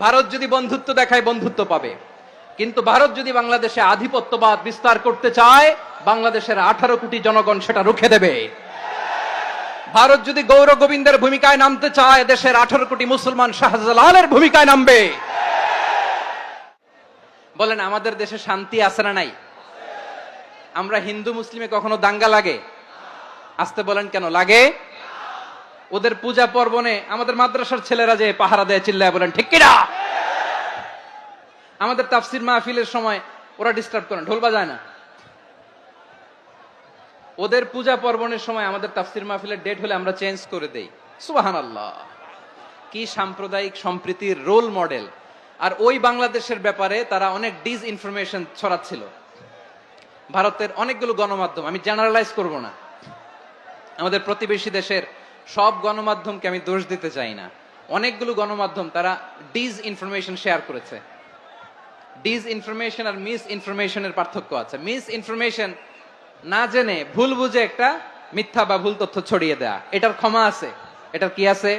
ভারত যদি বন্ধুত্ব দেখায় বন্ধুত্ব পাবে, কিন্তু ভারত যদি বাংলাদেশে আধিপত্যবাদ বিস্তার করতে চায়, বাংলাদেশের 18 কোটি জনগণ সেটা রুখে দেবে। ভারত যদি গৌর গোবিন্দের ভূমিকায় নামতে চায়, দেশের 18 কোটি মুসলমান শাহজালালের ভূমিকায় নামবে। বলেন, আমাদের দেশে শান্তি আছে না নাই? আমরা হিন্দু মুসলিমে কখনো দাঙ্গা লাগে? আসতে বলেন, কেন লাগে? ওদের পূজা পার্বণে আমাদের মাদ্রাসার ছেলেরা যে পাহারা দেয়, চিল্লায় বলেন ঠিক কিনা? আমাদের তাফসির মাহফিলের সময় ওরা ডিস্টার্ব করে, ঢোল বাজায় না। ওদের পূজা পার্বণের সময় আমাদের তাফসির মাহফিলের ডেট হলে আমরা চেঞ্জ করে দেই। সুবহানাল্লাহ, কি সাম্প্রদায়িক সম্প্রীতির রোল মডেল। আর ওই বাংলাদেশের ব্যাপারে তারা অনেক ডিসইনফরমেশন ছড়াচ্ছিল। ভারতের অনেকগুলো গণমাধ্যম, আমি জেনারেলাইজ করব না, আমাদের প্রতিবেশী দেশের সব গণমাধ্যমকে আমি দোষ দিতে চাই না, অনেকগুলো গণমাধ্যম তারা ডিসইনফরমেশন শেয়ার করেছে। ডিসইনফরমেশন আর মিস ইনফরমেশনের পার্থক্য আছে। মিস ইনফরমেশন না জেনে ভুল বুঝে একটা মিথ্যা বা ভুল তথ্য ছড়িয়ে দেয়া, এটার ক্ষমা আছে, এটার কি আছে?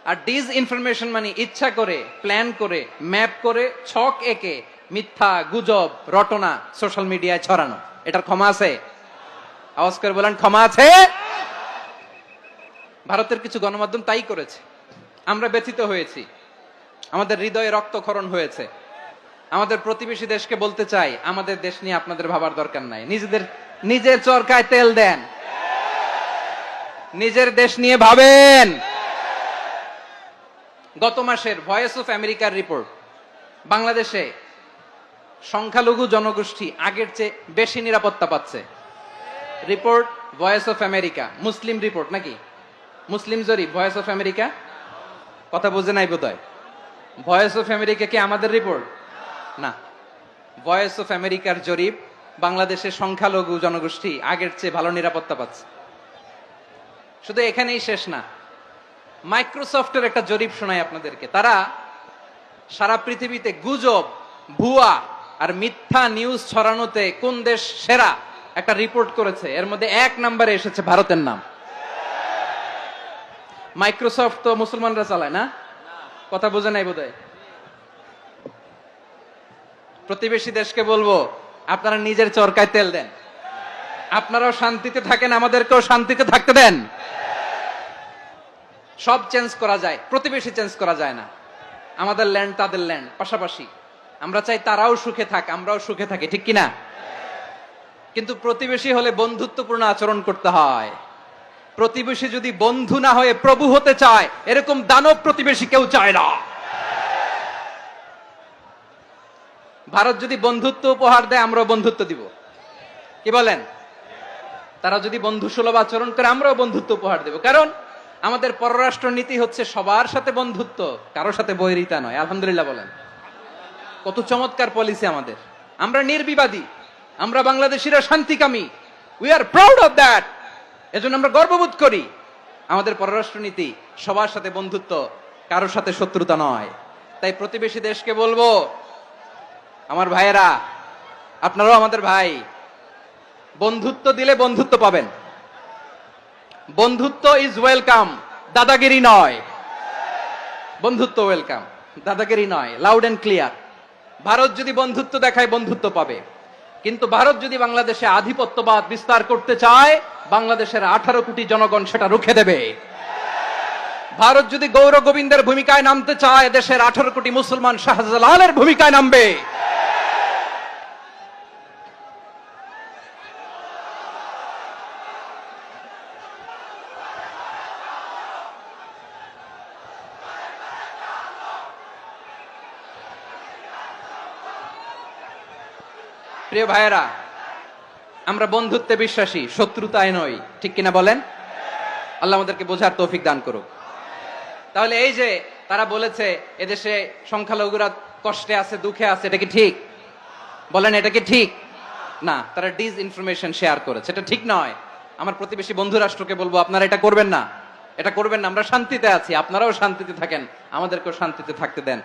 আর ডিসইনফরমেশন মানে ইচ্ছা করে, প্ল্যান করে, ম্যাপ করে, ছক এঁকে মিথ্যা, গুজব, রটনা সোশ্যাল মিডিয়ায় ছড়ানো, এটার ক্ষমা আছে? আওয়াজ করে বলেন, ক্ষমা আছে? ভারতের কিছু গণমাধ্যম তাই করেছে। আমরা ব্যথিত হয়েছি, আমাদের হৃদয়ে রক্তক্ষরণ হয়েছে। আমাদের প্রতিবেশী দেশকে বলতে চাই, আমাদের দেশ নিয়ে আপনাদের ভাবার দরকার নাই, নিজের চরকায় তেল দেন, নিজের দেশ নিয়ে ভাবেন। গত মাসের ভয়েস অফ আমেরিকার রিপোর্ট, বাংলাদেশে সংখ্যালঘু জনগোষ্ঠী আগের চেয়ে বেশি নিরাপত্তা পাচ্ছে। Report voice of America, Muslim report নাকি? মুসলিম জরিপ, ভয়েস অফ আমেরিকা। কথা বুঝে নাই বোধহয়। ভয়েস অফ আমেরিকা কি আমাদের রিপোর্ট? না, ভয়েস অফ আমেরিকার জরিপ, বাংলাদেশের সংখ্যালঘু জনগোষ্ঠী আগের চেয়ে ভালো নিরাপত্তা পাচ্ছে। শুধু এখানেই শেষ না, মাইক্রোসফটের একটা জরিপ শোনাই আপনাদেরকে। তারা সারা পৃথিবীতে গুজব, ভুয়া আর মিথ্যা নিউজ ছড়ানোতে কোন দেশ সেরা একটা রিপোর্ট করেছে। এর মধ্যে 1 নম্বরে এসেছে ভারতের নাম। মাইক্রোসফট তো মুসলমানরা চালায় না? কথা বোঝে নাই বোধহয়। প্রতিবেশী দেশকে বলবো, আপনারা নিজের চরকায় তেল দেন, আপনারাও শান্তিতে থাকেন, আমাদেরকেও শান্তিতে থাকতে দেন। সব চেঞ্জ করা যায়, প্রতিবেশী চেঞ্জ করা যায় না। আমাদের ল্যান্ড তাদের ল্যান্ড, পাশাপাশি। আমরা চাই তারাও সুখে থাক, আমরাও সুখে থাকি, ঠিক কিনা? কিন্তু প্রতিবেশী হলে বন্ধুত্বপূর্ণ আচরণ করতে হয়। প্রতিবেশী যদি বন্ধু না হয়ে প্রভু হতে চায়, এরকম দানব প্রতিবেশী কেউ চায় না। ভারত যদি বন্ধুত্ব উপহার দেয়, আমরাও বন্ধুত্ব দিব, কি বলেন? তারা যদি বন্ধু সুলভ আচরণ করে, আমরাও বন্ধুত্ব উপহার দেব। কারণ আমাদের পররাষ্ট্র নীতি হচ্ছে সবার সাথে বন্ধুত্ব, কারোর সাথে বৈরিতা নয়। আলহামদুলিল্লাহ বলেন, কত চমৎকার পলিসি আমাদের। আমরা নির্বিবাদী, আমরা বাংলাদেশিরা শান্তিকামী, we are proud of that. এজন্য আমরা গর্ববোধ করি। আমাদের পররাষ্ট্র নীতি সবার সাথে বন্ধুত্ব, কারোর সাথে শত্রুতা নয়। তাই প্রতিবেশী দেশকে বলবো, আমার ভাইয়েরা, আপনারাও আমাদের ভাই, বন্ধুত্ব দিলে বন্ধুত্ব পাবেন। বন্ধুত্ব ইজ ওয়েলকাম, দাদাগিরি নয়। বন্ধুত্ব ওয়েলকাম, দাদাগিরি নয়, লাউড এন্ড ক্লিয়ার। ভারত যদি বন্ধুত্ব দেখায় বন্ধুত্ব পাবে, কিন্তু ভারত যদি বাংলাদেশে আধিপত্যবাদ বিস্তার করতে চায়, বাংলাদেশের 18 কোটি জনগণ সেটা রুখে দেবে। ভারত যদি গৌর গোবিন্দের ভূমিকায় নামতে চায়, দেশের 18 কোটি মুসলমান শাহজালালের ভূমিকায় নামবে। প্রিয় ভাইয়েরা, আমরা বন্ধুত্বে বিশ্বাসী, শত্রুতায় নই, ঠিক কিনা বলেন? আল্লাহ আমাদেরকে বোঝার তৌফিক দান করুক। তাহলে এই যে তারা বলেছে এদেশে সংখ্যালঘুরা কষ্টে আছে, দুঃখে আছে, এটা কি ঠিক? বলেন, এটা কি ঠিক? না, তারা ডিসইনফরমেশন শেয়ার করেছে, এটা ঠিক নয়। আমার প্রতিবেশী বন্ধু রাষ্ট্রকে বলবো, আপনারা এটা করবেন না, এটা করবেন না। আমরা শান্তিতে আছি, আপনারাও শান্তিতে থাকেন, আমাদেরকেও শান্তিতে থাকতে দেন।